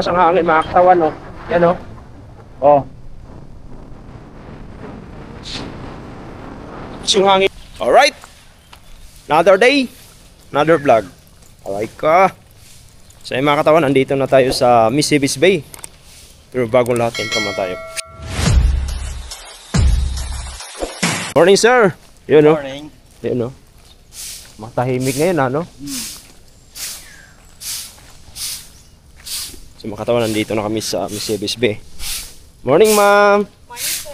Ang hangin mga katawan, no? Yan, no? Oh. Yung hangin. Alright. Another day. Another vlog. Alright ka. So yung mga katawan, andito na tayo sa Misibis Bay. Pero bagong lahat, intro na tayo. Morning, sir. Yun, no? Morning. Yun, no? Matahimik ngayon, ano? So mga katawan, nandito na kami sa Misibis Bay. Morning, ma'am. Morning, sir.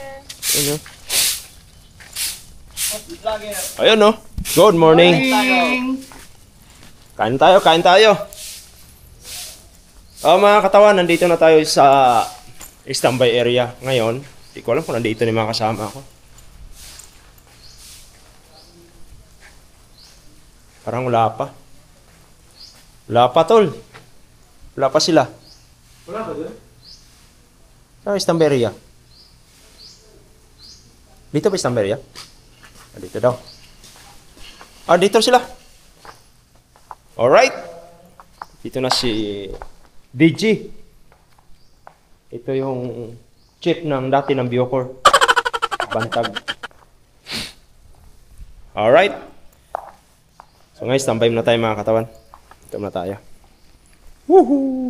Ayun, no? Ayun, no? Good morning. Kain tayo, kain tayo. Mga katawan, nandito na tayo sa standby area ngayon. Hindi ko alam kung nandito ni mga kasama ko. Parang wala pa. Wala pa, tol. Wala pa sila. Wala ba doon? Sa standby area. Dito ba standby area? Dito daw. Dito sila. Alright. Dito na si DG. Ito yung chief ng dati ng Biocor. Bantag. Alright. So ngayon, standby na tayo mga katawan. Ito na tayo. Woohoo!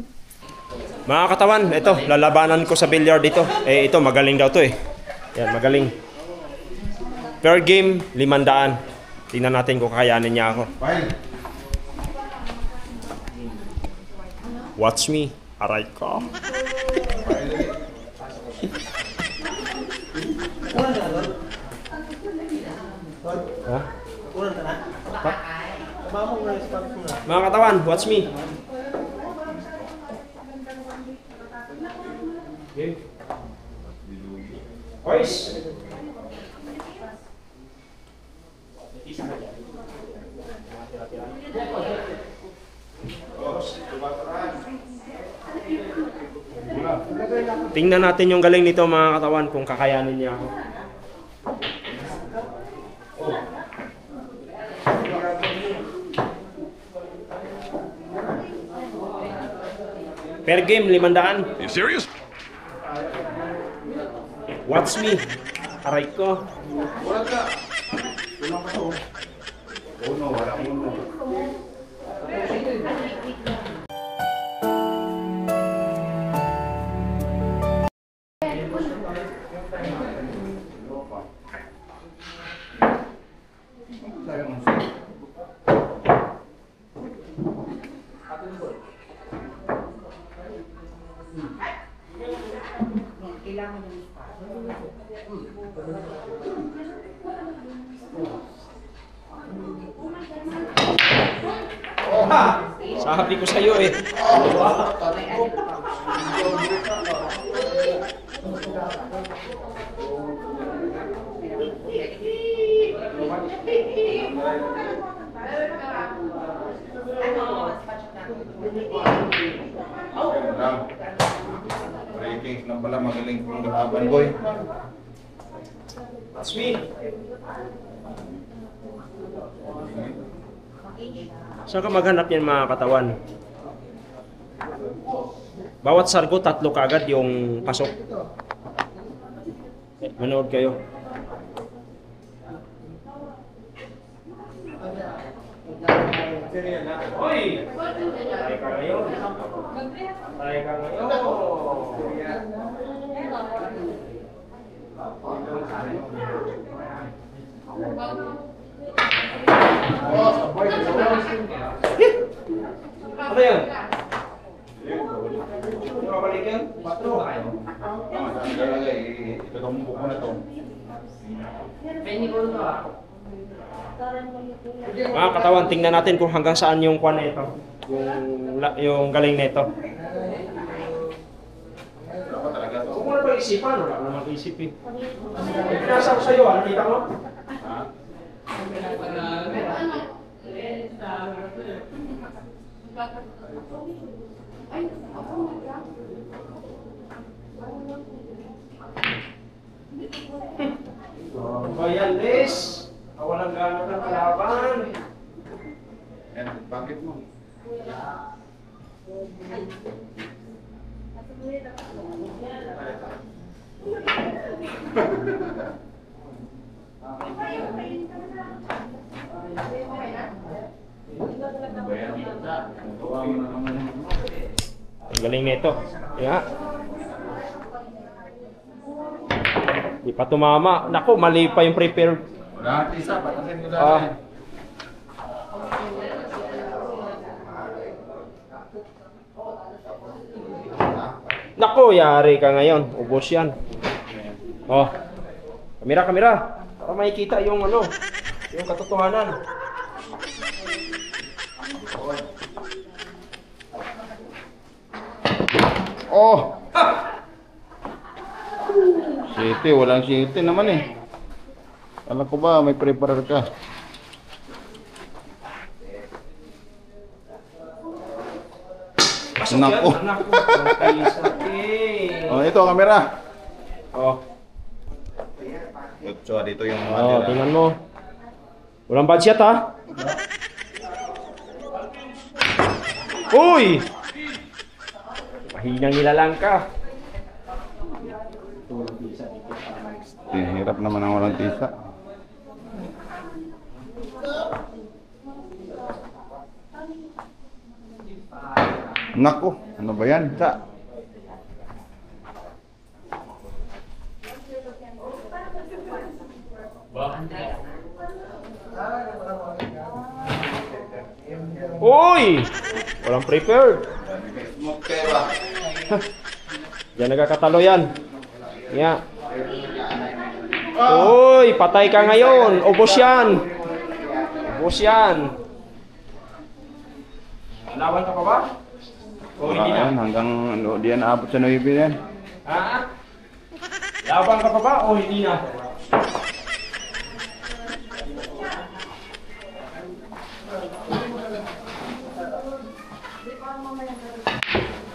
Mga katawan, ito, lalabanan ko sa billiard dito. Ito, magaling daw to eh. Yan, magaling. Per game, 500. Tingnan natin kung kakayanin niya ako. Watch me. Aray ko. Ha? Mga katawan, watch me. Okay. Boys. Tingnan natin yung galing nito mga katawan kung kakayanin niya ako. Per game, 500. You serious? Watch me. Aray ko. Wala ka. Wala ka to. Uno, wala uno. Sabi ko sa'yo eh. Breaking na pala, magaling kong laban, boy. Sweet. Saan ka maghanap yan mga katawan? Bawat sargo, 3 kaagad yung pasok. Manood kayo. Hoy! Tayo ka ngayon. Tayo ka ngayon. Ano yan? Nakabalik yan? Patro ka kayo? Ito itong buko na to. Mga katawan, tingnan natin kung hanggang saan yung kwan na ito. Yung galing na ito. Huwag mo na pag-isipan, wala ka naman isip eh. Pinasa ko sa'yo, nakita mo? Bayan, Liz. Walang gano'n ng kalaban. Bakit mo? Galing nito. Yeah. Di pa tumama. Naku, mali pa yung prepare. Wala, isa, patasin ko dati. Ah. Naku, yari ka ngayon. Ubos yan. Oh. Kamera, kamera. Para makikita yung ano, yung katotohanan. Oh! City, walang city naman eh. Alam ko ba, may preparer ka. Pasok Naku. yan. Naku. Okay. Oh, ito, kamera. Oh. So, dito yung Oh, tingnan mo. Walang budget ha? Uy! Mahinang nilalang ka. Hirap naman ang walang tisa. Naku, ano ba yan? Sa? Uy! Walang prepared. Diyan nagkakatalo yan. Yeah. Uy, patay ka ngayon. Ubos yan. Ubos yan. Laban ka pa ba? O hindi na? Hanggang ano, di yan aabot sa 9 yan. Ha? Laban ka pa ba o hindi na?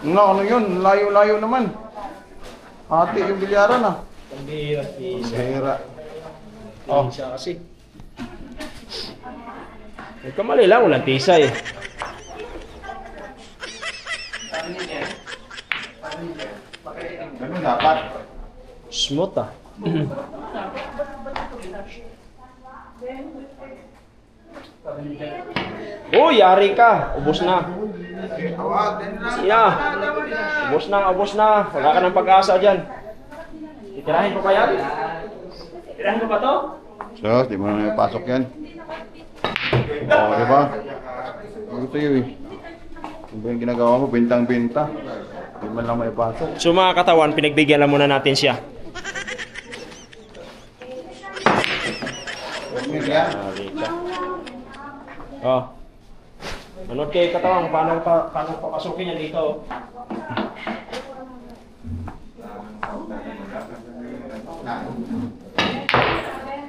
Ano yun? Layo-layo naman. Hati yung bilyaran ah. Pambihira. Hira. Oh, siya kasi. Kamali lang, walang tisa eh. Ganun dapat. Smooth ah. Oh, yari ka. Ubos na. Yeah. Ubos na, ubos na. Wala ka ng pag-asa dyan. Titirahin ko pa yan? Titirahin ko pa to? So, di mo na ipasok yan. Oo, di ba? Ano sa'yo eh. Ano ba yung ginagawa mo? Bintang-binta. Di man lang maipasok. So mga katawan, pinagbigyan lang muna natin siya. Yari ka. Oh. Manood kayo katawan, paano papasukin yan dito?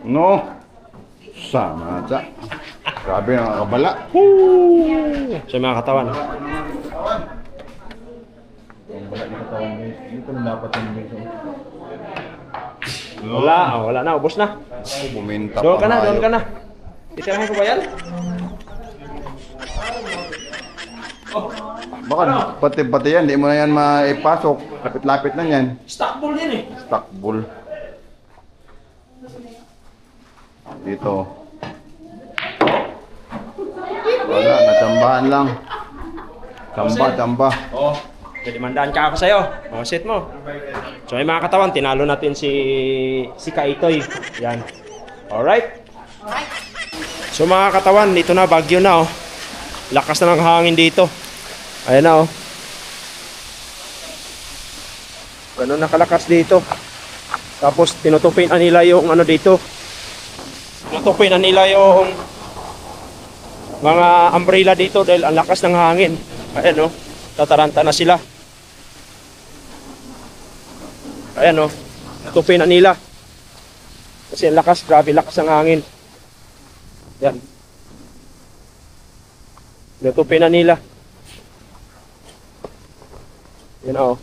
No. Sama sa. Grabe ang kabala. Woo! So mga katawan. Ang bala ni katawan mo. Dito na dapat yung beso. Wala, wala na, ubos na. Buminta Doon ka na, tayo. doon ka na. Titirahin ko ba yan? Baka pati-pati yan. Di mo na yan maipasok. Lapit-lapit na yan. Stock ball din eh. Stock bull. Dito. Wala, natsambahan lang. Tsamba. Oh, jadi mandaan ka ako sa'yo. Oh, set mo. So ay mga katawan, tinalo natin si Kaitoy. Yan. Alright. So mga katawan, dito na, bagyo na oh. Lakas na ng hangin dito. Ayan na oh. Ganun nakalakas dito. Tapos tinutupin na nila yung ano dito. Tinutupin na nila yung mga umbrella dito dahil ang lakas ng hangin. Ayan oh. Tataranta na sila. Ayan oh. Tutupin na nila. Kasi ang lakas, grabe lakas ng hangin. Yan. Tutupin na nila. Yan oh.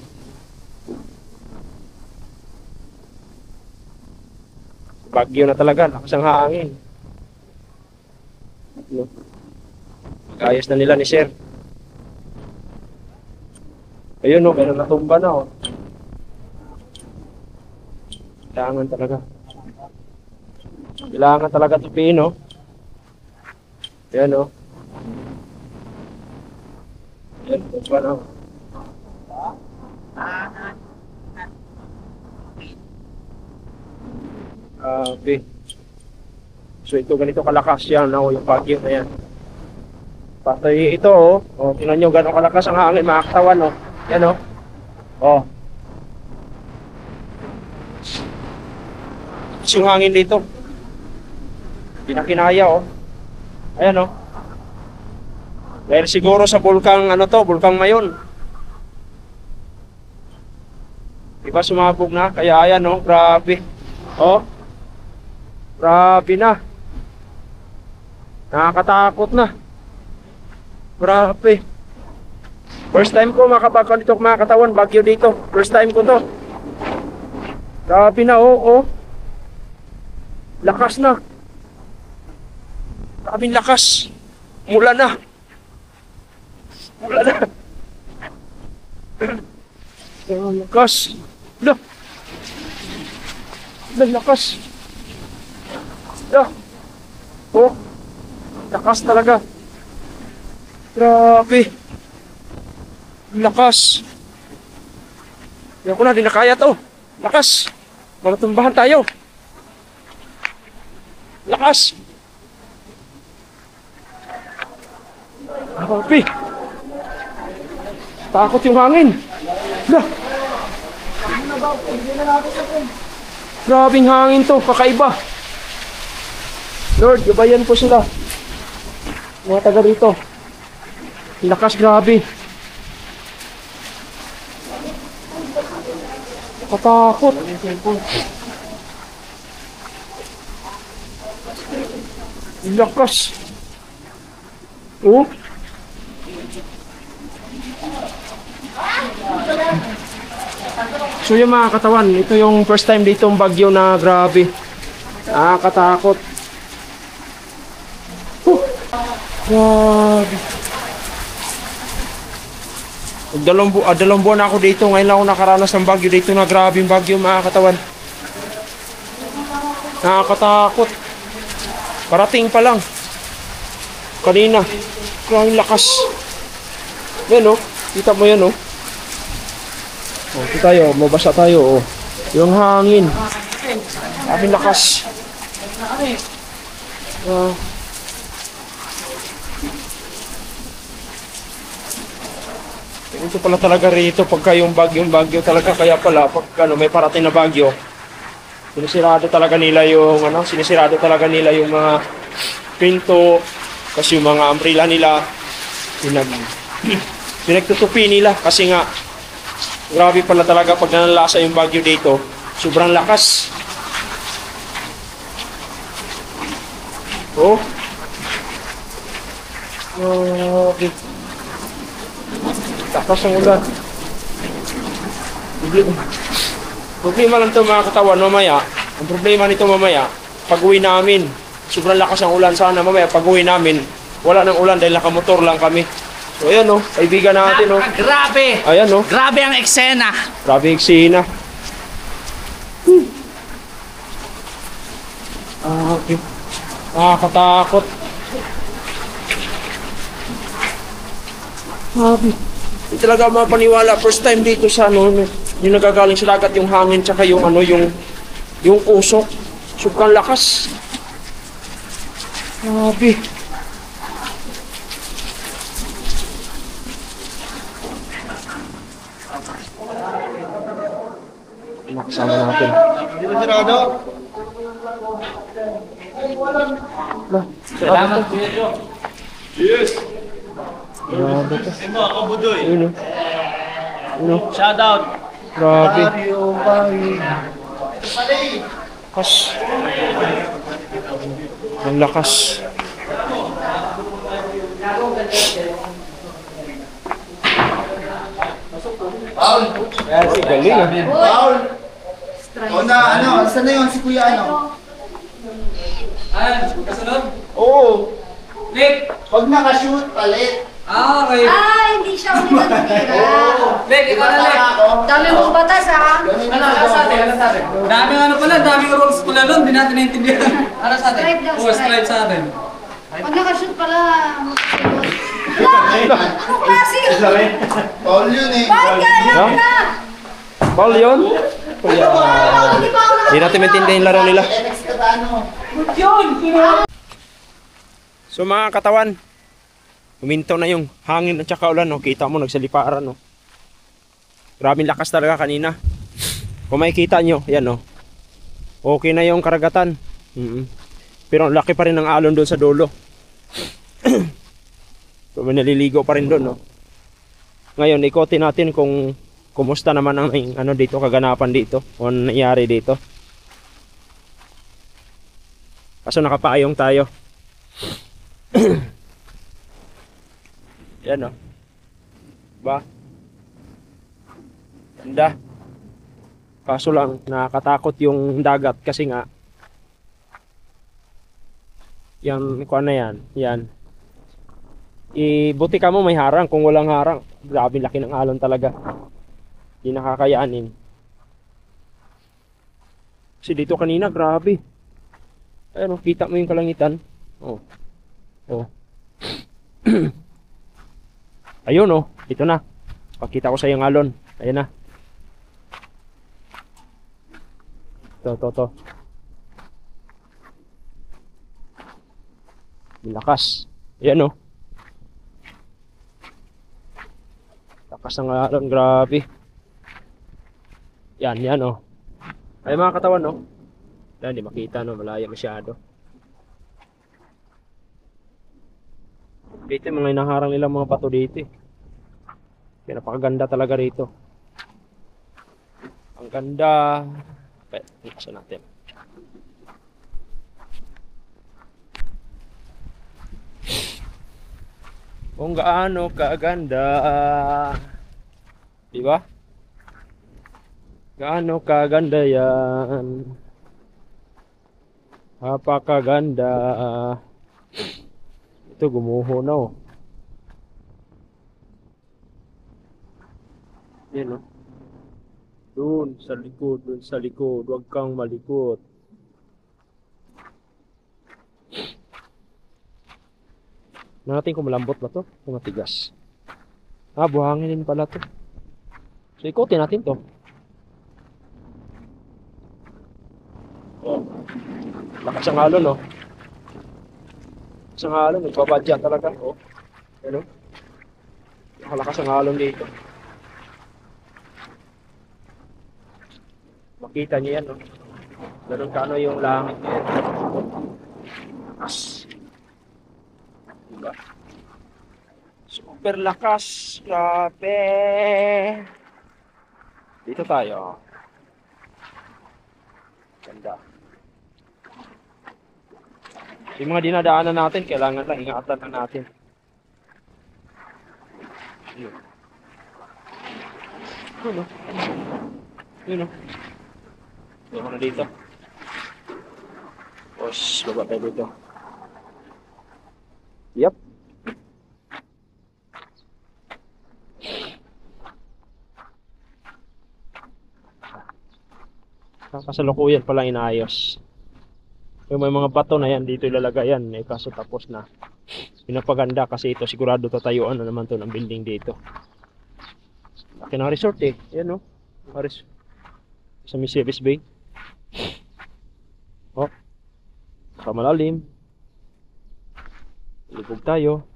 Bagyo na talaga, lakas ang hangin. No? Ayos na nila ni Sir. Ayun no, meron natumba na oh. Kailangan talaga. Kailangan talaga tupiin no. Ayan no. Ayan, tumba na oh. Grabe. So ito ganito kalakas yan, oh, yung bagyo na yan. Pati ito, oh. Oh, tingnan nyo gano'ng kalakas ang hangin, mga katawan, oh. Yan, oh. Oh. Tapos yung hangin dito. Pinakinaya, oh. Ayan, oh. Dahil siguro sa bulkang, ano to, bulkang Mayon. Diba sumabog na? Kaya ayan, oh, grabe. Oh. Grabe na. Nakakatakot na. Grabe. First time ko makabakal dito mga katawan, bagyo dito. First time ko to. Grabe na, oh, oh. Lakas na. Grabing lakas. Mula na. Mula na. Ang lakas. Lah. Ang lakas. Lah. Oh. Lakas talaga. Grabe. Lakas. Yan ko na, di na kaya to. Lakas. Mamatumbahan tayo. Lakas. Grabe. Takot yung hangin. Lah. Grabing hangin to, kakaiba. Lord, gabayan po sila. Mga taga rito. Lakas, grabe. Katakot. Lakas. Oh. So yung mga katawan, ito yung first time dito ang bagyo na grabe. Nakakatakot. Grabe. Dalawang buwan ako dito. Ngayon lang ako nakaranas ng bagyo dito na grabing bagyo mga katawan. Nakakatakot. Parating pa lang. Kanina. Grabing lakas. Yan oh. Kita mo yan oh. Oh, ito tayo. Mabasa tayo oh. Yung hangin. Grabing lakas. Ito pala talaga rito pagka yung bagyo talaga, kaya pala pag ano, may parating na bagyo, sinisirado talaga nila yung mga pinto, kasi yung mga umbrella nila pinagtutupi nila kasi nga grabe pala talaga pag nanalasa yung bagyo dito, sobrang lakas. Oh. Okay. Lakas ang ulan. Problema lang ito mga katawan mamaya. Ang problema nito mamaya, pag-uwi namin, sobrang lakas ang ulan. Sana mamaya pag-uwi namin, wala nang ulan dahil nakamotor lang kami. So ayan o, kaibigan natin o. Grabe! Ayan o. Grabe ang eksena! Grabe ang eksena. Okay. Nakakatakot. Grabe. Hindi talaga mapaniwala. First time dito sa ano, yung nagagaling sa dagat, yung hangin, tsaka yung ano, yung usok. Sobrang lakas. Grabe. Makasama natin. Hindi ba sirado? Salamat, Kuya Jo. Yes! Grabe to. Sino ako, Budoy? Ayun o. Ayun o. Shout out! Grabe. Lakas. Ang lakas. Paul! Galing ah. Paul! O na, ano? Saan na yun? Si Kuya ano? Kasunod? Oo! Nick! Pag nakashoot, palit! Okay. Hindi siya ulit ang tira. Nick, ikaw na, Nick. Dami mong batas, ha? Ano sa atin? Daming ano pala, daming rules pala doon, di natin naintindihan. Ano sa atin? Strike daw, Oo, strike sa atin. Pag nakashoot pala, magkasunod. Wala! Anong klase? Paul yun eh! Bakit kaya Ha? na? Paul yun? Kuya. Hindi natin maintindihan yung laro nila. So mga katawan, huminto na yung hangin at saka ulan. No? Kita mo, nagsaliparan. No? Grabing lakas talaga kanina. Kung makikita nyo, yan no. Okay na yung karagatan. Pero ang laki pa rin ng alon doon sa dulo. So may naliligo pa rin doon, no. Ngayon, ikotin natin kung kumusta naman ang ano dito, kaganapan dito, o ano nangyari dito. Kaso nakapayong tayo. Yan, no. Ba? Ganda. Kaso lang, nakakatakot yung dagat kasi nga yan, kuha na yan. Yan. Buti ka mo may harang. Kung walang harang, grabe laki ng alon talaga. Hindi nakakayanin. Kasi dito kanina, grabe. Ayun, kita mo yung kalangitan. Oh. Oh. Ayun, oh. Ito na. Pakita ko sa yung alon. Ayun na. To. Lakas. Ayan, oh. Lakas ng alon, grabe. Yan, oh. Ay mga katawan, oh. Hindi makita, no. Malaya masyado. Dito mga inaharang nilang mga bato dito. Kaya napakaganda talaga rito. Ang ganda. Okay, nakasan natin. Kung gaano kaganda. Di ba? Gaano kaganda yan. Napakaganda. Ito gumuho na, oh. Yan, oh. Doon sa likod. Huwag kang malikot. Natin kung malambot ba to o matigas. Buhangin din pala to. So ikotin natin to. Oh. Lakas ang alon, no. Lakas ang alon, nagbabadya talaga. Oh. Ano? Nakalakas ang alon dito. Makita niyo yan, no. Ganun kano yung langit niya. Lakas. Diba? Super lakas. Grabe. Dito tayo. Ganda. Yung mga dinadaanan natin, kailangan lang ingatan na natin. Yun. Yun, no? Yun, no? Yun, na dito. Tapos, baba tayo dito. Yep. Kasalukuyan palang inaayos. Yung may mga bato na yan, dito ilalagay yan. Eh, kaso tapos na. Pinapaganda kasi ito, sigurado tatayuan na naman to ng building dito. Laki ng resort eh. Yan, no? Sa Miseves Bay. Oh. Kamalalim. Libog tayo.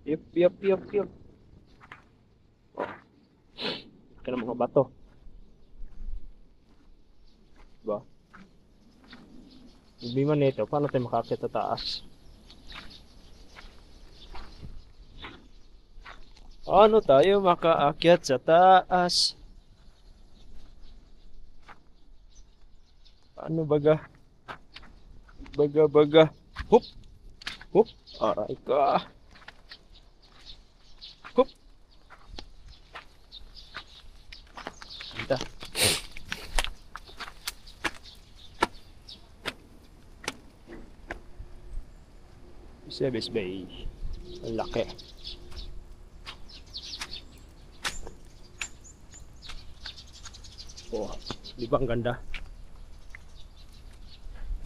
Yup. Oh. Laki ng mga bato. Diba? Hindi man ito, paano tayo makakit sa taas? Ano tayo makaakyat sa taas? Ano baga? Baga. Hup! Aray ka! Hup! Ito. Miseves Bay. Ang laki. Oh, di ba ang ganda?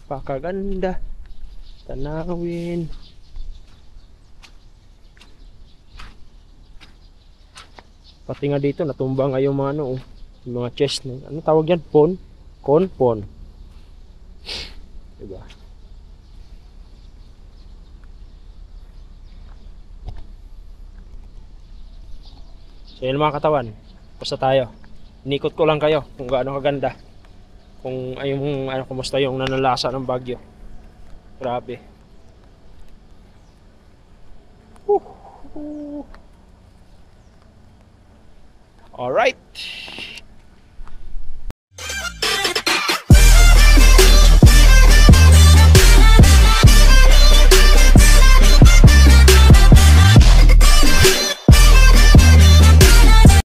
Pakaganda. Tanawin. Pati nga dito natumba nga yung mga ano, oh, yung mga chest na. Ano tawag yan? Pon? Pon. Diba? So yun mga katawan. Basta tayo. Inikot ko lang kayo kung gaano kaganda. Kung ayong ano, kumusta yung nanalasa ng Baguio. Grabe. Alright.